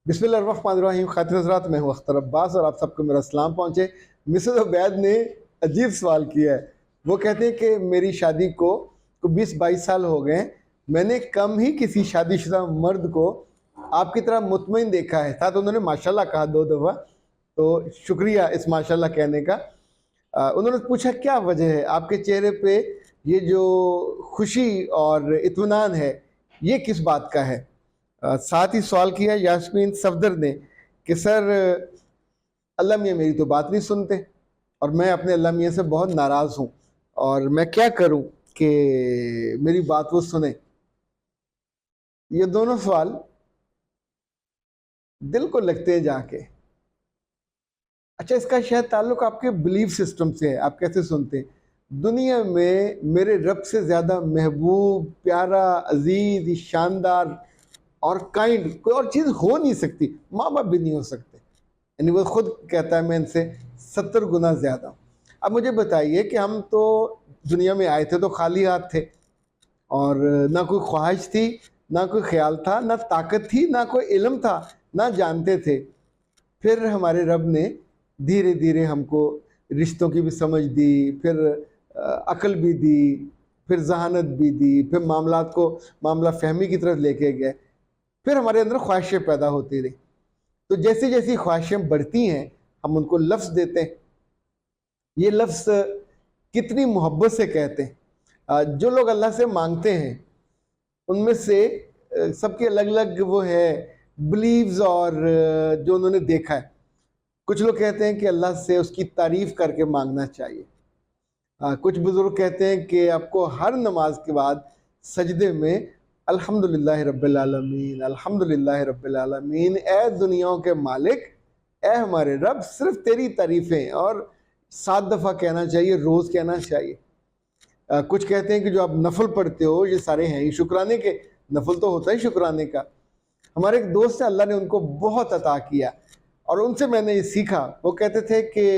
بسم اللہ الرحمن الرحیم. خاطر حضرات، میں ہوں اختر عباس اور آپ سب کو میرا سلام پہنچے. مسز عبید نے عجیب سوال کیا ہے. وہ کہتے ہیں کہ میری شادی کو 20-22 سال ہو گئے ہیں. میں نے کم ہی کسی شادی شدہ مرد کو آپ کی طرح مطمئن دیکھا ہے. ساتھ انہوں نے ماشاءاللہ کہا 2 دفعہ، تو شکریہ اس ماشاءاللہ کہنے کا. انہوں نے پوچھا کیا وجہ ہے آپ کے چہرے پہ یہ جو خوشی اور اطمینان ہے، یہ کس بات کا ہے؟ ساتھ ہی سوال کیا یاسمین صفدر نے کہ سر، اللہ میاں میری تو بات نہیں سنتے اور میں اپنے اللہ میاں سے بہت ناراض ہوں، اور میں کیا کروں کہ میری بات وہ سنیں؟ یہ دونوں سوال دل کو لگتے ہیں جا کے. اچھا، اس کا شاید تعلق آپ کے بلیف سسٹم سے ہے. آپ کیسے سنتے ہیں؟ دنیا میں میرے رب سے زیادہ محبوب، پیارا، عزیز، شاندار اور کائنڈ کوئی اور چیز ہو نہیں سکتی. ماں باپ بھی نہیں ہو سکتے. یعنی وہ خود کہتا ہے میں ان سے 70 گنا زیادہ ہوں. اب مجھے بتائیے کہ ہم تو دنیا میں آئے تھے تو خالی ہاتھ تھے، اور نہ کوئی خواہش تھی، نہ کوئی خیال تھا، نہ طاقت تھی، نہ کوئی علم تھا، نہ جانتے تھے. پھر ہمارے رب نے دھیرے دھیرے ہم کو رشتوں کی بھی سمجھ دی، پھر عقل بھی دی، پھر ذہانت بھی دی، پھر معاملات کو معاملہ فہمی کی طرف لے کے گئے. پھر ہمارے اندر خواہشیں پیدا ہوتی رہی. تو جیسی جیسی خواہشیں بڑھتی ہیں ہم ان کو لفظ دیتے ہیں. یہ لفظ کتنی محبت سے کہتے ہیں. جو لوگ اللہ سے مانگتے ہیں ان میں سے سب کے الگ الگ وہ ہے بلیوز اور جو انہوں نے دیکھا ہے. کچھ لوگ کہتے ہیں کہ اللہ سے اس کی تعریف کر کے مانگنا چاہیے. کچھ بزرگ کہتے ہیں کہ آپ کو ہر نماز کے بعد سجدے میں الحمدللہ رب العالمین، الحمدللہ رب العالمین، اے دنیاوں کے مالک، اے ہمارے رب، صرف تیری تعریفیں، اور 7 دفعہ کہنا چاہیے، روز کہنا چاہیے. کچھ کہتے ہیں کہ جو آپ نفل پڑھتے ہو یہ سارے ہیں ہی شکرانے کے. نفل تو ہوتا ہی شکرانے کا. ہمارے ایک دوست ہیں، اللہ نے ان کو بہت عطا کیا اور ان سے میں نے یہ سیکھا. وہ کہتے تھے کہ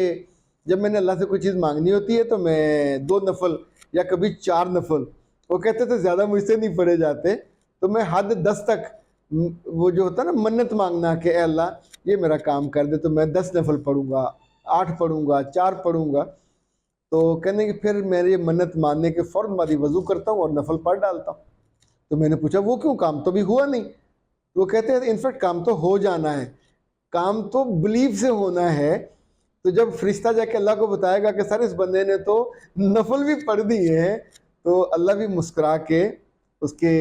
جب میں نے اللہ سے کوئی چیز مانگنی ہوتی ہے تو میں 2 نفل یا کبھی 4 نفل، وہ کہتے تھے زیادہ مجھ سے نہیں پڑھے جاتے، تو میں حد 10 تک، وہ جو ہوتا ہے نا منت مانگنا کہ اے اللہ یہ میرا کام کر دے، تو میں 10 نفل پڑھوں گا، 8 پڑھوں گا، 4 پڑھوں گا. تو کہنے کہ پھر میں یہ منت ماننے کے فوراً بعد ہی وضو کرتا ہوں اور نفل پڑھ ڈالتا ہوں. تو میں نے پوچھا وہ کیوں؟ کام تو بھی ہوا نہیں. وہ کہتے ہیں انفیکٹ کام تو ہو جانا ہے، کام تو بلیف سے ہونا ہے. تو جب فرشتہ جا کے اللہ کو بتائے گا کہ سر اس بندے نے تو نفل بھی پڑھ دیے ہیں، تو اللہ بھی مسکرا کے اس کے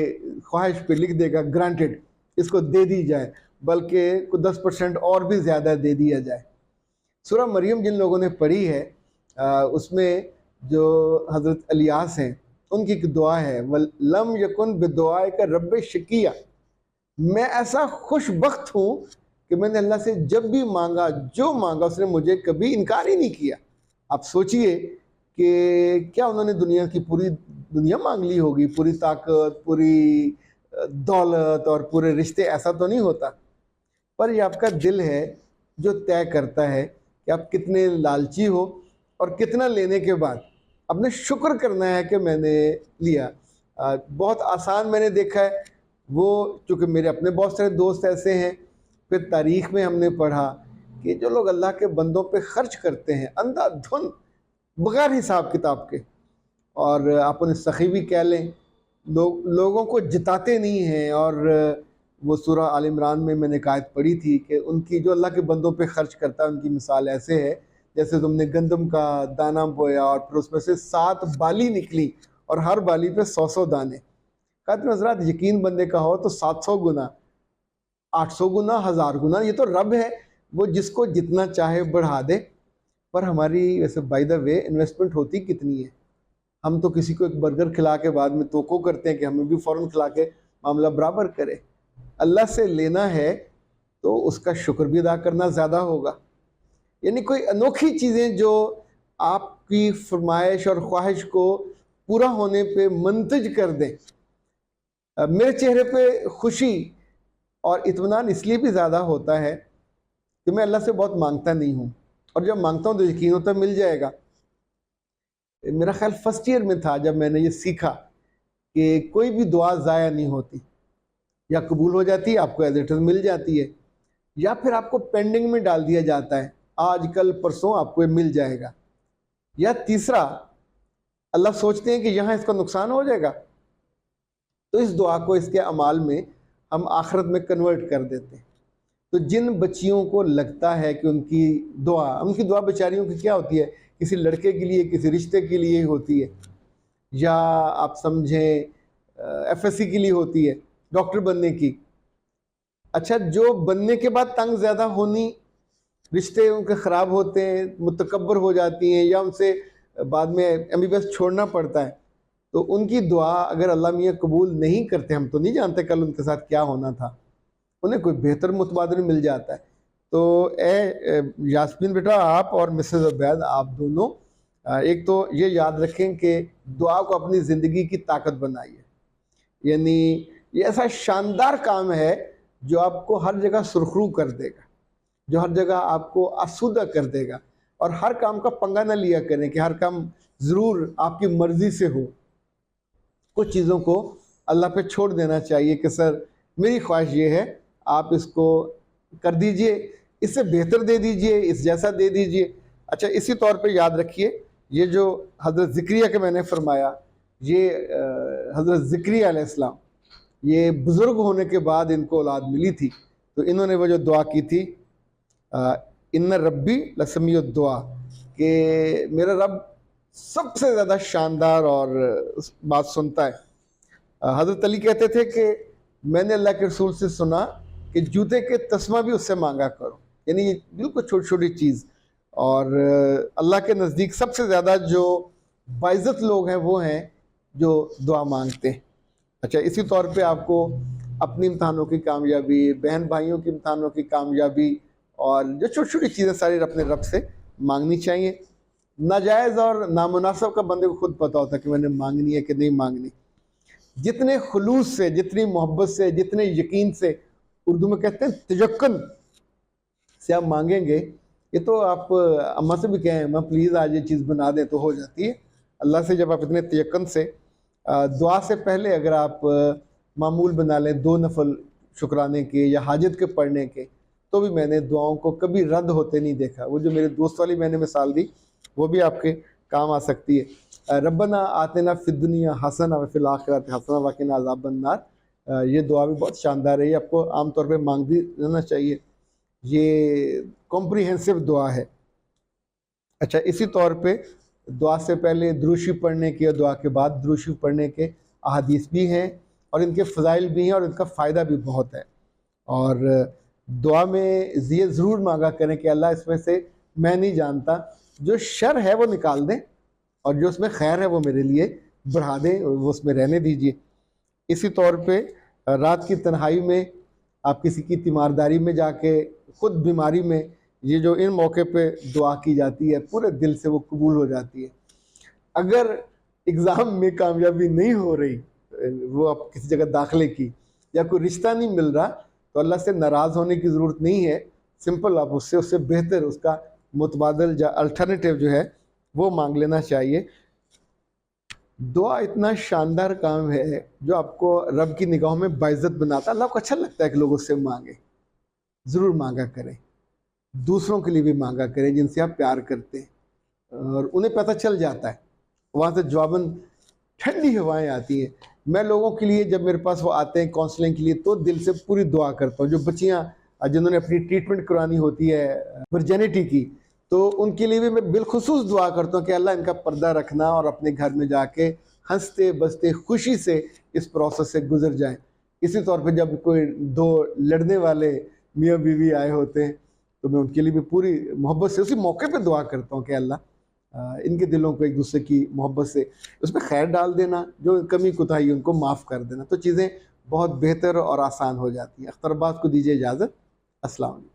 خواہش پہ لکھ دے گا گرانٹڈ، اس کو دے دی جائے، بلکہ 10% اور بھی زیادہ دے دیا جائے. سورہ مریم جن لوگوں نے پڑھی ہے، اس میں جو حضرت الیاس ہیں ان کی ایک دعا ہے، وَلَمْ يَكُنْ بِدُعَائِكَ رَبِّ شَقِيًّا. میں ایسا خوش بخت ہوں کہ میں نے اللہ سے جب بھی مانگا، جو مانگا اس نے مجھے کبھی انکار ہی نہیں کیا. آپ سوچئے کہ کیا انہوں نے دنیا کی پوری دنیا مانگ لی ہوگی، پوری طاقت، پوری دولت اور پورے رشتے؟ ایسا تو نہیں ہوتا. پر یہ آپ کا دل ہے جو طے کرتا ہے کہ آپ کتنے لالچی ہو اور کتنا لینے کے بعد اپنے شکر کرنا ہے کہ میں نے لیا. بہت آسان میں نے دیکھا ہے وہ، چونکہ میرے اپنے بہت سارے دوست ایسے ہیں. پھر تاریخ میں ہم نے پڑھا کہ جو لوگ اللہ کے بندوں پہ خرچ کرتے ہیں اندھا دھن بغیر حساب کتاب کے، اور آپ انہیں سخی بھی کہہ لیں، لوگوں کو جتاتے نہیں ہیں. اور وہ سورہ آل عمران میں نے ایک آیت پڑھی تھی کہ ان کی جو اللہ کے بندوں پہ خرچ کرتا ہے ان کی مثال ایسے ہے جیسے تم نے گندم کا دانہ بویا اور پھر اس میں سے 7 بالی نکلی اور ہر بالی پہ 100 دانے. کہتے ہیں حضرات یقین بندے کا ہو تو 700 گنا، 800 گنا، 1000 گنا. یہ تو رب ہے، وہ جس کو جتنا چاہے بڑھا دے. پر ہماری ویسے بائی دا وے انویسٹمنٹ ہوتی کتنی ہے؟ ہم تو کسی کو ایک برگر کھلا کے بعد میں توقع کرتے ہیں کہ ہمیں بھی فوراً کھلا کے معاملہ برابر کرے. اللہ سے لینا ہے تو اس کا شکر بھی ادا کرنا زیادہ ہوگا. یعنی کوئی انوکھی چیزیں جو آپ کی فرمائش اور خواہش کو پورا ہونے پہ منتج کر دیں. میرے چہرے پہ خوشی اور اطمینان اس لیے بھی زیادہ ہوتا ہے کہ میں اللہ سے بہت مانگتا نہیں ہوں، اور جب مانگتا ہوں تو یقین ہوتا مل جائے گا. میرا خیال فرسٹ ایئر میں تھا جب میں نے یہ سیکھا کہ کوئی بھی دعا ضائع نہیں ہوتی، یا قبول ہو جاتی ہے، آپ کو ایز اٹ از مل جاتی ہے. یا پھر آپ کو پینڈنگ میں ڈال دیا جاتا ہے، آج کل پرسوں آپ کو یہ مل جائے گا، یا تیسرا اللہ سوچتے ہیں کہ یہاں اس کا نقصان ہو جائے گا تو اس دعا کو اس کے اعمال میں ہم آخرت میں کنورٹ کر دیتے ہیں۔ تو جن بچیوں کو لگتا ہے کہ ان کی دعا بیچاریوں کی کیا ہوتی ہے، کسی لڑکے کے لیے کسی رشتے کے لیے ہوتی ہے، یا آپ سمجھیں ایف ایس سی کے لیے ہوتی ہے، ڈاکٹر بننے کی۔ اچھا، جو بننے کے بعد تنگ زیادہ ہونی، رشتے ان کے خراب ہوتے ہیں، متکبر ہو جاتی ہیں، یا ان سے بعد میں ایم بی بی ایس چھوڑنا پڑتا ہے، تو ان کی دعا اگر اللہ میاں قبول نہیں کرتے، ہم تو نہیں جانتے کل ان کے ساتھ کیا ہونا تھا، انہیں کوئی بہتر متبادل مل جاتا ہے۔ تو اے یاسمین بیٹا، آپ اور مسز عبید، آپ دونوں ایک تو یہ یاد رکھیں کہ دعا کو اپنی زندگی کی طاقت بنائیے، یعنی یہ ایسا شاندار کام ہے جو آپ کو ہر جگہ سرخرو کر دے گا، جو ہر جگہ آپ کو آسودہ کر دے گا، اور ہر کام کا پنگا نہ لیا کریں کہ ہر کام ضرور آپ کی مرضی سے ہو۔ کچھ چیزوں کو اللہ پہ چھوڑ دینا چاہیے کہ سر میری خواہش یہ ہے، آپ اس کو کر دیجئے، اس سے بہتر دے دیجئے، اس جیسا دے دیجئے۔ اچھا، اسی طور پہ یاد رکھیے، یہ جو حضرت زکریا کے میں نے فرمایا، یہ حضرت زکریا علیہ السلام، یہ بزرگ ہونے کے بعد ان کو اولاد ملی تھی، تو انہوں نے وہ جو دعا کی تھی، ان ربی لسمیع الدعا، کہ میرا رب سب سے زیادہ شاندار اور بات سنتا ہے۔ حضرت علی کہتے تھے کہ میں نے اللہ کے رسول سے سنا کہ جوتے کے تسمہ بھی اس سے مانگا کرو، یعنی یہ بالکل چھوٹی چھوٹی چیز، اور اللہ کے نزدیک سب سے زیادہ جو باعزت لوگ ہیں وہ ہیں جو دعا مانگتے ہیں۔ اچھا، اسی طور پہ آپ کو اپنی امتحانوں کی کامیابی، بہن بھائیوں کی امتحانوں کی کامیابی، اور جو چھوٹی چھوٹی چیزیں ساری اپنے رب سے مانگنی چاہیے۔ ناجائز اور نامناسب کا بندے کو خود پتہ ہوتا ہے کہ میں نے مانگنی ہے کہ نہیں مانگنی۔ جتنے خلوص سے، جتنی محبت سے، جتنے یقین سے، اردو میں کہتے ہیں تجکن سے آپ مانگیں گے، یہ تو آپ اماں سے بھی کہیں اماں پلیز آج یہ چیز بنا دیں، تو ہو جاتی ہے۔ اللہ سے جب آپ اتنے تجکن سے، دعا سے پہلے اگر آپ معمول بنا لیں 2 نفل شکرانے کے یا حاجت کے پڑھنے کے، تو بھی میں نے دعاؤں کو کبھی رد ہوتے نہیں دیکھا۔ وہ جو میرے دوست والی میں نے مثال دی، وہ بھی آپ کے کام آ سکتی ہے۔ ربنا آتنا فی الدنیا حسنہ وفی الآخرۃ حسنہ وقنا عذاب النار، یہ دعا بھی بہت شاندار ہے، یہ آپ کو عام طور پہ مانگتی رہنا چاہیے، یہ کمپریہنسو دعا ہے۔ اچھا، اسی طور پہ دعا سے پہلے دروشی پڑھنے کے اور دعا کے بعد دروشی پڑھنے کے احادیث بھی ہیں، اور ان کے فضائل بھی ہیں، اور ان کا فائدہ بھی بہت ہے۔ اور دعا میں یہ ضرور مانگا کریں کہ اللہ اس میں سے میں نہیں جانتا، جو شر ہے وہ نکال دیں، اور جو اس میں خیر ہے وہ میرے لیے بڑھا دیں، وہ اس میں رہنے دیجیے۔ اسی طور پہ رات کی تنہائی میں آپ کسی کی تیمارداری میں جا کے، خود بیماری میں، یہ جو ان موقع پہ دعا کی جاتی ہے پورے دل سے وہ قبول ہو جاتی ہے۔ اگر ایگزام میں کامیابی نہیں ہو رہی، وہ آپ کسی جگہ داخلے کی، یا کوئی رشتہ نہیں مل رہا، تو اللہ سے ناراض ہونے کی ضرورت نہیں ہے، سمپل آپ اس سے بہتر، اس کا متبادل یا الٹرنیٹیو جو ہے وہ مانگ لینا چاہیے۔ دعا اتنا شاندار کام ہے جو آپ کو رب کی نگاہوں میں باعزت بناتا ہے۔ اللہ کو اچھا لگتا ہے کہ لوگ اس سے مانگیں، ضرور مانگا کریں، دوسروں کے لیے بھی مانگا کریں جن سے آپ پیار کرتے ہیں، اور انہیں پتہ چل جاتا ہے، وہاں سے جواباً ٹھنڈی ہوائیں آتی ہیں۔ میں لوگوں کے لیے جب میرے پاس وہ آتے ہیں کونسلنگ کے لیے، تو دل سے پوری دعا کرتا ہوں۔ جو بچیاں جنہوں نے اپنی ٹریٹمنٹ کرانی ہوتی ہے ورجینٹی کی، تو ان کے لیے بھی میں بالخصوص دعا کرتا ہوں کہ اللہ ان کا پردہ رکھنا، اور اپنے گھر میں جا کے ہنستے بستے خوشی سے اس پروسیس سے گزر جائیں۔ اسی طور پہ جب کوئی 2 لڑنے والے میاں بیوی آئے ہوتے ہیں، تو میں ان کے لیے بھی پوری محبت سے اسی موقع پہ دعا کرتا ہوں کہ اللہ ان کے دلوں کو ایک دوسرے کی محبت سے اس میں خیر ڈال دینا، جو کمی کوتاہی ان کو معاف کر دینا، تو چیزیں بہت بہتر اور آسان ہو جاتی ہیں۔ اختر عباس کو دیجیے اجازت۔ السلام علیکم۔